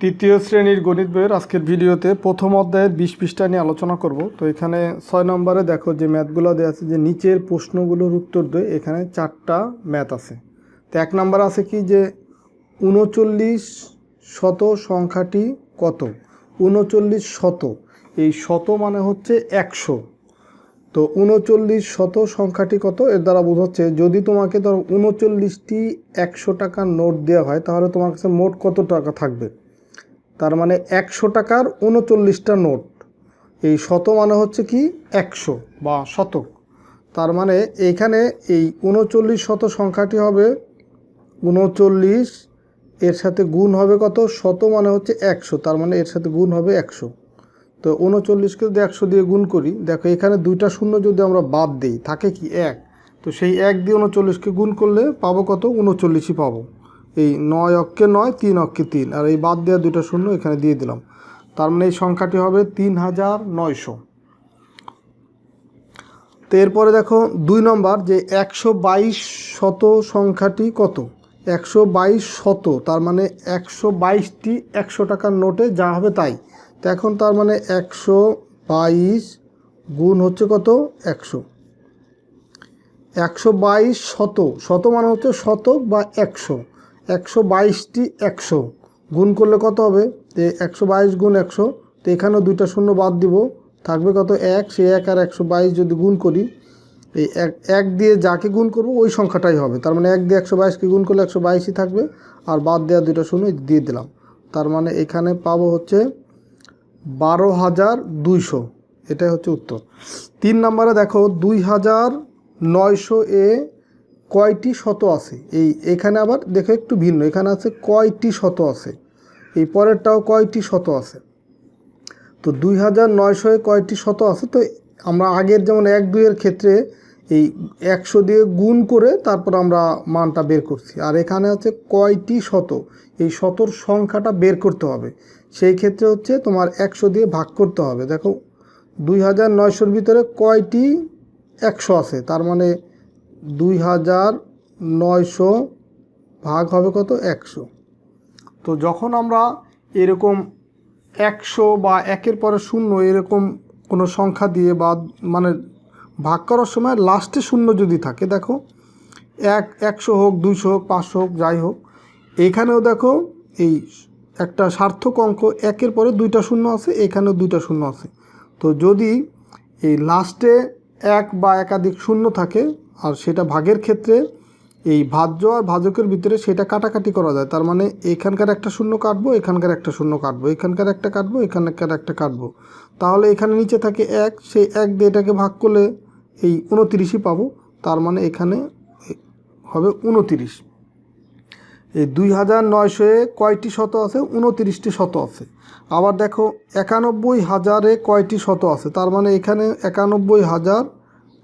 তৃতীয় শ্রেণীর গণিত বইয়ের আজকের ভিডিওতে প্রথম অধ্যায়ের 20 পৃষ্ঠা নিয়ে আলোচনা করব। তো এখানে 6 নম্বরে দেখো যে ম্যাথগুলো দেওয়া আছে যে নিচের প্রশ্নগুলোর উত্তর দেয়। এখানে 4টা ম্যাথ আছে। তো 1 নম্বর আছে কি যে 39 শত সংখ্যাটি কত? 39 শত, এই শত মানে হচ্ছে 100। তো 39 শত সংখ্যাটি কত? এর দ্বারা বোঝাচ্ছে যদি তোমাকে ধরো 39টি 100 টাকার নোট দেওয়া হয় তাহলে তোমার কাছে মোট কত টাকা থাকবে। তার মানে 100 টাকার 39টা নোট। এই শত মানে হচ্ছে কি 100 বা শতক। তার মানে এইখানে এই 39 শত সংখ্যাটি হবে 39, এর সাথে গুণ হবে কত? শত মানে হচ্ছে 100, তার মানে এর সাথে গুণ হবে 100। তো 39কে যদি 100 দিয়ে গুণ করি, দেখো এখানে দুইটা শূন্য যদি আমরা বাদ দিই থাকে কি 1। তো সেই 1 দিয়ে 39কে গুণ করলে পাবো কত? 39ই পাবো। এই 9 অক্ষে 9, 3 অক্ষে 3, আর এই বাদ দেওয়া দুইটা শূন্য এখানে দিয়ে দিলাম। তার মানে এই সংখ্যাটি হবে 3900। তো এরপরে দেখো 2 নম্বর যে 122 শত সংখ্যাটি কত? 122 শত, তার মানে 122টি 100 টাকার নোটে যা হবে তাই। তো এখন তার মানে 122 গুণ হচ্ছে কত? 100। 122 শত, শত মানে হচ্ছে শতক বা 100। 122টি 100 গুণ করলে কত হবে? যে 122 গুণ 100, তো এখানেও দুইটা শূন্য বাদ দিব, থাকবে কত? 1। সেই 1 আর 122 যদি গুণ করি, এই 1 দিয়ে যাকে গুণ করব ওই সংখ্যাটাই হবে। তার মানে 1 দিয়ে 122কে গুণ করলে 122ই থাকবে, আর বাদ দেওয়া দুইটা শূন্য দিয়ে দিলাম। তার মানে এখানে পাবো হচ্ছে 12,200। এটাই হচ্ছে উত্তর। 3 নম্বরে দেখো 2900 এ কয়টি শত আছে? এখানে আবার দেখো একটু ভিন্ন, এখানে আছে কয়টি শত আছে, এই পরেরটাও কয়টি শত আছে। তো 2900 এ কয়টি শত আছে? তো আমরা আগের যেমন 1, 2 এর ক্ষেত্রে এই 100 দিয়ে গুণ করে তারপর আমরা মানটা বের করছি, আর এখানে হচ্ছে কয়টি শত, এই শতর সংখ্যাটা বের করতে হবে। সেই ক্ষেত্রে হচ্ছে তোমার 100 দিয়ে ভাগ করতে হবে। দেখো 2900-র ভিতরে কয়টি 100 আছে, তার মানে 2900 ভাগ হবে কত? 100। তো যখন আমরা এরকম 100 বা 1-এর পরে 0 এরকম কোনো সংখ্যা দিয়ে বা মানে ভাগ করার সময় লাস্টে 0 যদি থাকে, দেখো 100 হোক, 200 হোক, 500 হোক, যাই হোক, এখানেও দেখো এই একটা সার্থক অঙ্ক 1-এর পরে 2টা শূন্য আছে, এখানেও 2টা শূন্য আছে। তো যদি এই লাস্টে 1 বা একাধিক শূন্য থাকে আর সেটা ভাগের ক্ষেত্রে এই ভাজ্য আর ভাজকের ভিতরে সেটা কাটাকাটি করা যায়। তার মানে এখানকার একটা শূন্য কাটবো, এখানকার একটা শূন্য কাটবো, এখানকার একটা কাটবো, এখানকার একটা কাটবো, তাহলে এখানে নিচে থাকে 1, সেই 1 দিয়ে এটাকে ভাগ করলে এই 29ই পাবো। তার মানে এখানে হবে 29। এই 2900 এ কয়টি শত আছে? 29টি শত আছে। আবার দেখো 91,000 এ কয়টি শত আছে? তার মানে এখানে 91,000,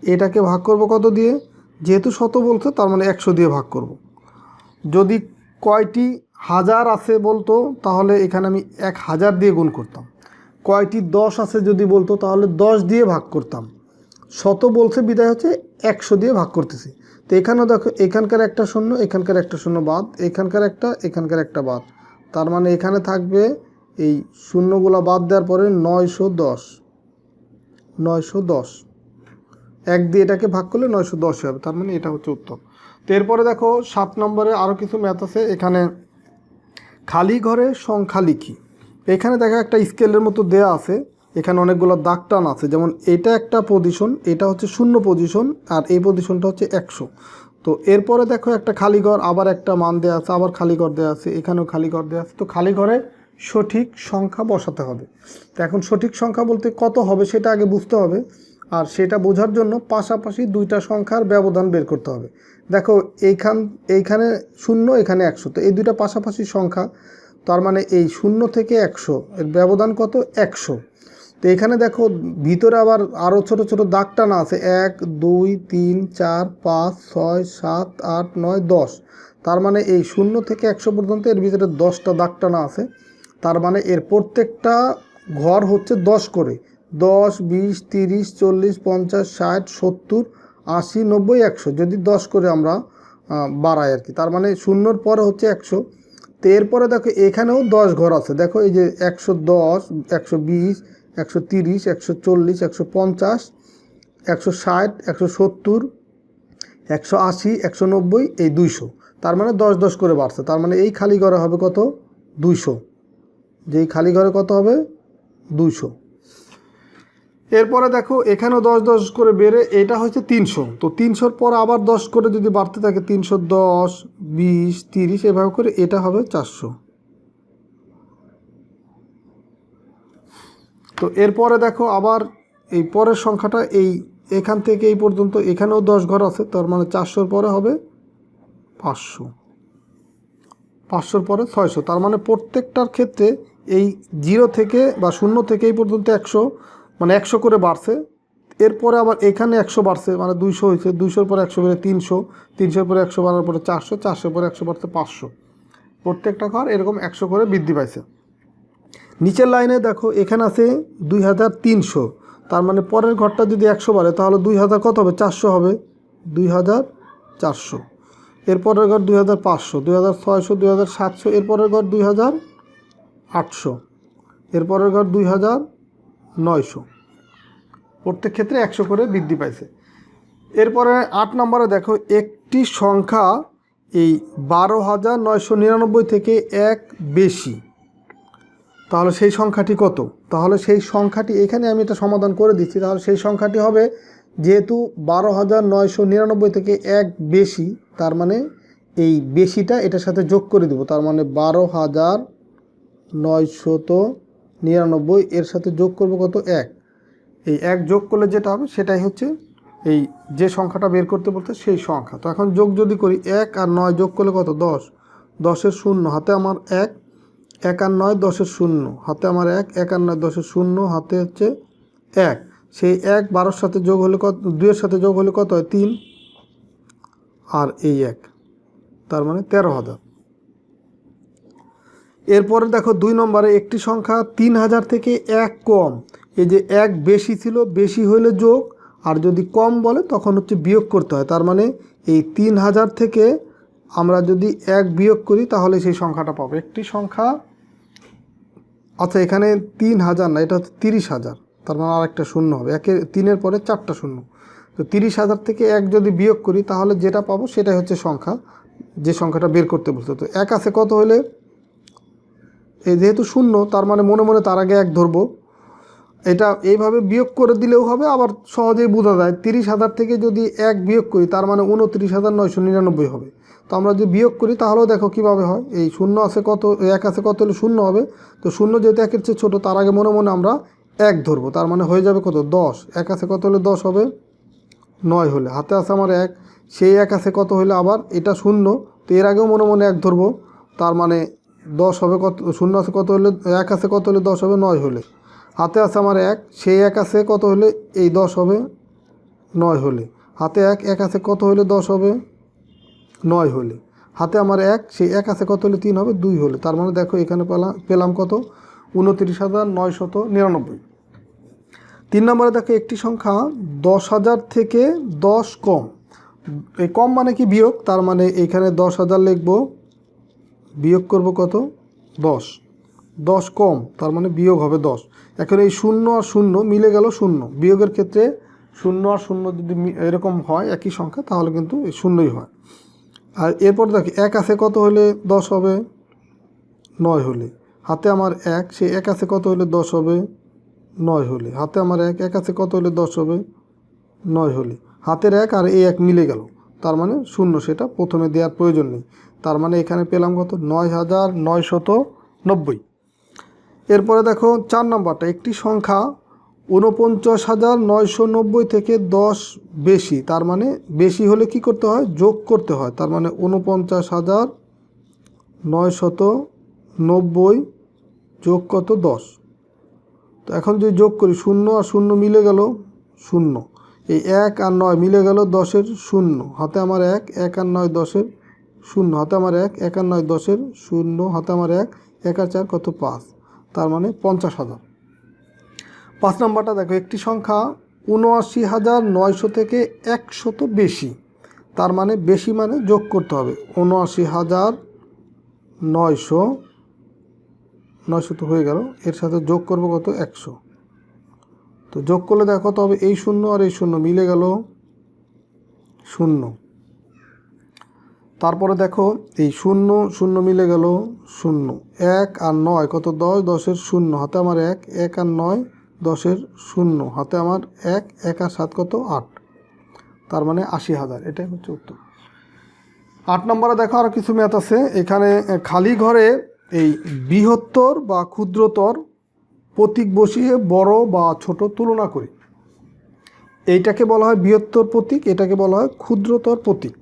এটাকে ভাগ করব কত দিয়ে? যেহেতু শত বলছে তার মানে 100 দিয়ে ভাগ করব। যদি কয়টি হাজার আছে বলতো তাহলে এখানে আমি 1000 দিয়ে গুণ করতাম। কয়টি 10 আছে যদি বলতো তাহলে 10 দিয়ে ভাগ করতাম। শত বলছে বিদায় হচ্ছে 100 দিয়ে ভাগ করতেছি। তো এখানেও দেখো এখানকার একটা শূন্য, এখানকার একটা শূন্য বাদ, এখানকার একটা, এখানকার একটা বাদ। তার মানে এখানে থাকবে এই শূন্যগুলো বাদ দেওয়ার পরে 910। 910 1 দিয়ে এটাকে ভাগ করলে 910 হবে। তার মানে এটা হচ্ছে উত্তর। তো এরপরে দেখো 7 নম্বরে আরও কিছু ম্যাথ আছে। এখানে খালি ঘরে সংখ্যা লিখি। এখানে দেখো একটা স্কেলের মতো দেয়া আছে, এখানে অনেকগুলো দাগ টান আছে। যেমন এটা একটা পজিশন, এটা হচ্ছে 0 পজিশন, আর এই পজিশনটা হচ্ছে 100। তো এরপরে দেখো একটা খালি ঘর, আবার একটা মান দেওয়া আছে, আবার খালি ঘর দেওয়া আছে, এখানেও খালি ঘর দেওয়া আছে। তো খালি ঘরে সঠিক সংখ্যা বসাতে হবে। তো এখন সঠিক সংখ্যা বলতে কত হবে সেটা আগে বুঝতে হবে, আর সেটা বোঝার জন্য পাশাপাশি দুইটা সংখ্যার ব্যবধান বের করতে হবে। দেখো এইখানে 0, এখানে 100, তো এই দুইটা পাশাপাশি সংখ্যা, তার মানে এই 0 থেকে 100 এর ব্যবধান কত? 100। তো এখানে দেখো ভিতরে আবার আরও ছোট ছোট দাগ টানা আছে, 1, 2, 3, 4, 5, 6, 7, 8, 9, 10। তার মানে এই 0 থেকে 100 পর্যন্ত এর ভিতরে 10টা দাগ টানা আছে। তার মানে এর প্রত্যেকটা ঘর হচ্ছে 10 করে, 10, 20, 30, 40, 50, 60, 70, 80, 90, 100 যদি 10 করে আমরা বাড়াই আর কি। তার মানে 0-র পরে হচ্ছে 100। তো এরপরে দেখো এখানেও 10 ঘর আছে, দেখো এই যে 110, 120, 130, 140, 150, 160, 170, 180, 190, এই 200, তার মানে 10 10 করে বাড়ছে। তার মানে এই খালি ঘরে হবে কত? 200। যেই খালি ঘরে কত হবে? 200। এরপরে দেখো এখানেও 10 10 করে বেড়ে এটা হচ্ছে 300। তো 300-র পর আবার 10 করে যদি বাড়তে থাকে 310, 20, 30 এভাবে করে এটা হবে 400। তো এরপরে দেখো আবার এই পরের সংখ্যাটা এই এখান থেকে এই পর্যন্ত এখানেও 10 ঘর আছে, তার মানে 400-র পরে হবে 500, 500-র পরে 600। তার মানে প্রত্যেকটার ক্ষেত্রে এই 0 থেকে বা 0 থেকে এই পর্যন্ত 100, মানে 100 করে বাড়ছে। এরপরে আবার এখানে 100 বাড়ছে, মানে 200 হয়েছে, 200-র পরে 100 বেড়ে 300, 300-র পরে 100 বাড়ার পরে 400, 400-র পরে 100 বাড়ছে 500। প্রত্যেকটা ঘর এরকম 100 করে বৃদ্ধি পাইছে। নিচের লাইনে দেখো এখানে আছে 2300, তার মানে পরের ঘরটা যদি 100 বাড়ে তাহলে 2000 কত হবে? 400 হবে, 2400। এরপরের ঘর 2500, 2600, 2700, এরপরের ঘর 2800, এরপরের ঘর 2900। প্রত্যেক ক্ষেত্রে 100 করে বৃদ্ধি পাইছে। এরপরে 8 নম্বরে দেখো একটি সংখ্যা এই 12,999 থেকে 1 বেশি, তাহলে সেই সংখ্যাটি কত? তাহলে সেই সংখ্যাটি এখানে আমি এটা সমাধান করে দিচ্ছি। তাহলে সেই সংখ্যাটি হবে, যেহেতু 12,999 থেকে 1 বেশি, তার মানে এই বেশিটা এটার সাথে যোগ করে দেব। তার মানে 12,999 এর সাথে যোগ করব কত? 1। এই 1 যোগ করলে যেটা হবে সেটাই হচ্ছে এই যে সংখ্যাটা বের করতে বলতে সেই সংখ্যা। তো এখন যোগ যদি করি 1 আর 9 যোগ করলে কত? 10, 10-এর 0 হাতে আমার 1, 1 আর 9 10-এর 0 হাতে আমার 1, 1 আর 9 10-এর 0 হাতে হচ্ছে 1। সেই 1 12-র সাথে যোগ হলে কত? 2-এর সাথে যোগ হলে কত হয়? 3 আর এই 1, তার মানে 13,000। এরপরে দেখো 2 নম্বরে একটি সংখ্যা 3000 থেকে 1 কম। এই যে 1 বেশি ছিল, বেশি হলে যোগ, আর যদি কম বলে তখন হচ্ছে বিয়োগ করতে হয়। তার মানে এই 3000 থেকে আমরা যদি 1 বিয়োগ করি তাহলে সেই সংখ্যাটা পাবো। একটি সংখ্যা, আচ্ছা এখানে 3000 না, এটা হচ্ছে 30,000, তার মানে আরেকটা শূন্য হবে। 3-এর পরে 4টা শূন্য। তো 30,000 থেকে 1 যদি বিয়োগ করি তাহলে যেটা পাবো সেটাই হচ্ছে সংখ্যা, যে সংখ্যাটা বের করতে বলতে। তো 1 আছে কত হলে, এই যেহেতু শূন্য তার মানে মনে মনে তার আগে 1 ধরবো। এটা এইভাবে বিয়োগ করে দিলেও হবে, আবার সহজেই বোঝা যায় 30,000 থেকে যদি 1 বিয়োগ করি তার মানে 29,999 হবে। তো আমরা যদি বিয়োগ করি তাহলেও দেখো কীভাবে হয়। এই শূন্য আছে কত, 1 আছে কত হলে শূন্য হবে। তো শূন্য যেহেতু 1-এর চেয়ে ছোটো, তার আগে মনে মনে আমরা 1 ধরবো। তার মানে হয়ে যাবে কত? 10। 1 আছে কত হলে 10 হবে? 9 হলে। হাতে আছে আমার 1, সেই 1 আছে কত হলে আবার এটা শূন্য, তো এর আগেও মনে মনে 1 ধরবো। তার মানে 10 হবে কত? শূন্য আছে কত হলে, 1 আছে কত হলে 10 হবে? 9 হলে। হাতে আছে আমার 1, সেই 1 আছে কত হলে এই 10 হবে? 9 হলে। হাতে 1 আছে কত হলে 10 হবে? 9 হলে। হাতে আমার 1, সেই 1 আছে কত হলে 3 হবে? 2 হলে। তার মানে দেখো এখানে পেলাম কত? 29,999। 3 নম্বরে দেখো একটি সংখ্যা 10,000 থেকে 10 কম। এই কম মানে কি? বিয়োগ। তার মানে এখানে 10,000 লিখব, বিয়োগ করব কত? 10। 10 কম, তার মানে বিয়োগ হবে 10। এখন এই 0 আর 0 মিলে গেল 0। বিয়োগের ক্ষেত্রে 0 আর 0 যদি এরকম হয় একই সংখ্যা তাহলে কিন্তু এই 0ই হয়। আর এরপর দেখি 1 আছে কত হলে 10 হবে? 9 হলে। হাতে আমার 1, সেই 1 আছে কত হলে 10 হবে? 9 হলে। হাতে আমার 1 আছে কত হলে 10 হবে? 9 হলে। হাতের 1 আর এই 1 মিলে গেল, তার মানে 0, সেটা প্রথমে দেওয়ার প্রয়োজন নেই। তার মানে এখানে পেলাম কত? 9,990। এরপরে দেখো 4 নম্বরটা একটি সংখ্যা 49,990 থেকে 10 বেশি। তার মানে বেশি হলে কি করতে হয়? যোগ করতে হয়। তার মানে 49,990 যোগ কত? 10। তো এখন যদি যোগ করি 0 আর 0 মিলে গেল 0, এই 1 আর 9 মিলে গেল 10-এর 0। হাতে আমার 1, 1 আর 9 10-এর 0, হাতে আমার 1, 1 আর 9 10-এর 0, হাতে আমার 1, 1 আর 4 কত? 5, তার মানে 50,000। 5 নম্বরটা দেখো একটি সংখ্যা 79,900 থেকে 100 বেশি। তার মানে বেশি মানে যোগ করতে হবে। 79,000 900, 900 তো হয়ে গেল, এর সাথে যোগ করব কত 100। তো যোগ করলে দেখো কত হবে, এই 0 আর এই 0 মিলে গেল 0। তারপরে দেখো এই 0 0 মিলে গেল 0, 1 আর 9 কত 10, 10-এর 0 হাতে আমার 1, 1 আর 9 10-এর 0 হাতে আমার 1, 1 আর 7 কত 8, তার মানে 80,000। এটাই হচ্ছে উত্তর। 8 নম্বরে দেখো আর কিছু ম্যাথ আছে। এখানে খালি ঘরে এই বৃহত্তর বা ক্ষুদ্রতর প্রতীক বসিয়ে বড় বা ছোট তুলনা করি। এইটাকে বলা হয় বৃহত্তর প্রতীক, এটাকে বলা হয় ক্ষুদ্রতর প্রতীক।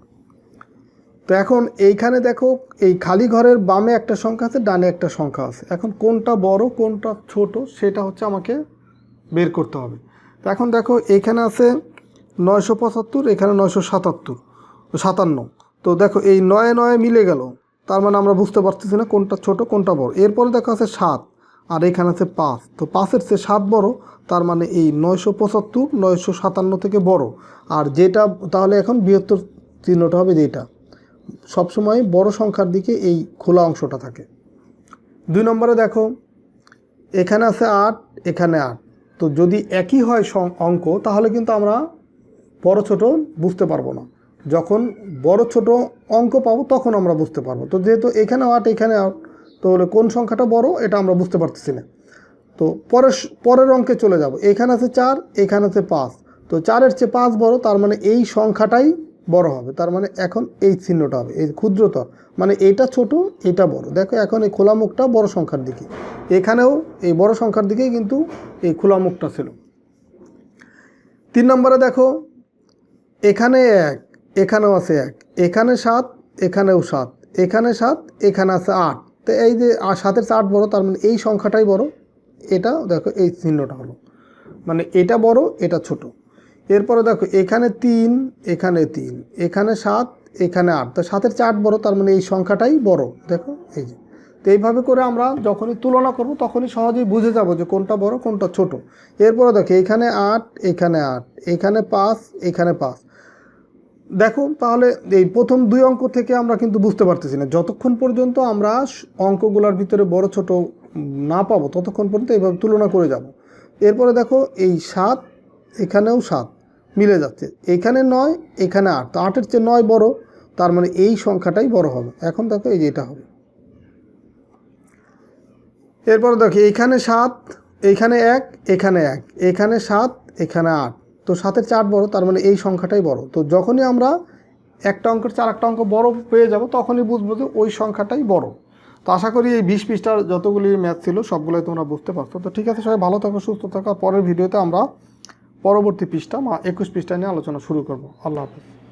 তো এখন এইখানে দেখো এই খালি ঘরের বামে একটা সংখ্যা আছে, ডানে একটা সংখ্যা আছে। এখন কোনটা বড় কোনটা ছোট সেটা হচ্ছে আমাকে বের করতে হবে। তো এখন দেখো এইখানে আছে 975, এখানে 957। তো দেখো এই 9 9 মিলে গেল, তার মানে আমরা বুঝতে পারতেছি না কোনটা ছোট কোনটা বড়। এরপরে দেখো আছে 7 আর এখানে আছে 5, তো 5-এর চেয়ে 7 বড়, তার মানে এই 975 957 থেকে বড়। আর যেটা তাহলে এখন বৃহত্তর চিহ্নটা হবে যেটা সবসময় বড় সংখ্যার দিকে এই খোলা অংশটা থাকে। 2 নম্বরে দেখো এখানে আছে 8, এখানে 8। তো যদি একই হয় অঙ্ক তাহলে কিন্তু আমরা বড় ছোট বুঝতে পারবো না। যখন বড় ছোট অঙ্ক পাবো তখন আমরা বুঝতে পারবো। তো যেহেতু এখানে 8 এখানে 8, তাহলে কোন সংখ্যাটা বড় এটা আমরা বুঝতে পারতেছি না। তো পরের অঙ্কে চলে যাব। এখানে আছে 4, এখানে আছে 5। তো 4-এর চেয়ে 5 বড়, তার মানে এই সংখ্যাটাই বড় হবে। তার মানে এখন এই চিহ্নটা হবে এই ক্ষুদ্রতর, মানে এটা ছোট এটা বড়। দেখো এখন এই খোলা মুখটা বড় সংখ্যার দিকে, এখানেও এই বড় সংখ্যার দিকেই কিন্তু এই খোলা মুখটা ছিল। 3 নম্বরে দেখো এখানে 1, এখানেও আছে 1, এখানে 7, এখানেও 7, এখানে 7, এখানে আছে 8। তো এই যে 7-এর চেয়ে 8 বড়, তার মানে এই সংখ্যাটাই বড়। এটা দেখো এই চিহ্নটা হলো, মানে এটা বড় এটা ছোট। এরপরে দেখো এখানে 3, এখানে 3, এখানে 7, এখানে 8। তো 7-এর চেয়ে 8 বড়, তার মানে এই সংখ্যাটাই বড়। দেখো এই যে, তো এইভাবে করে আমরা যখনই তুলনা করব তখনই সহজেই বুঝে যাব যে কোনটা বড় কোনটা ছোট। এরপরে দেখো এখানে 8, এখানে 8, এখানে 5, এখানে 5। দেখো তাহলে এই প্রথম 2 অঙ্ক থেকে আমরা কিন্তু বুঝতে পারতেছি না। যতক্ষণ পর্যন্ত আমরা অঙ্কগুলোর ভিতরে বড় ছোট না পাবো ততক্ষণ পর্যন্ত এইভাবে তুলনা করে যাব। এরপরে দেখো এই 7, এখানেও 7 মিলে যাচ্ছে, এখানে 9, এখানে 8। তো 8-এর চেয়ে 9 বড়, তার মানে এই সংখ্যাটাই বড় হবে। এখন দেখো এই যে এটা হবে। এরপরে দেখো এইখানে 7, এইখানে 1, এখানে 1, এখানে 7, এখানে 8। তো 7-এর চেয়ে 8 বড়, তার মানে এই সংখ্যাটাই বড়। তো যখনই আমরা একটা অঙ্কের চেয়ে আরেকটা অঙ্ক বড় পেয়ে যাব তখনই বুঝবো যে ওই সংখ্যাটাই বড়। তো আশা করি এই 20 পৃষ্ঠার যতগুলি ম্যাথ ছিল সবগুলোই তোমরা বুঝতে পারছো। তো ঠিক আছে, সবাই ভালো থাকো সুস্থ থাকো। পরের ভিডিওতে আমরা পরবর্তী পৃষ্ঠা 21 পৃষ্ঠা নিয়ে আলোচনা শুরু করব। আল্লাহ হাফেজ।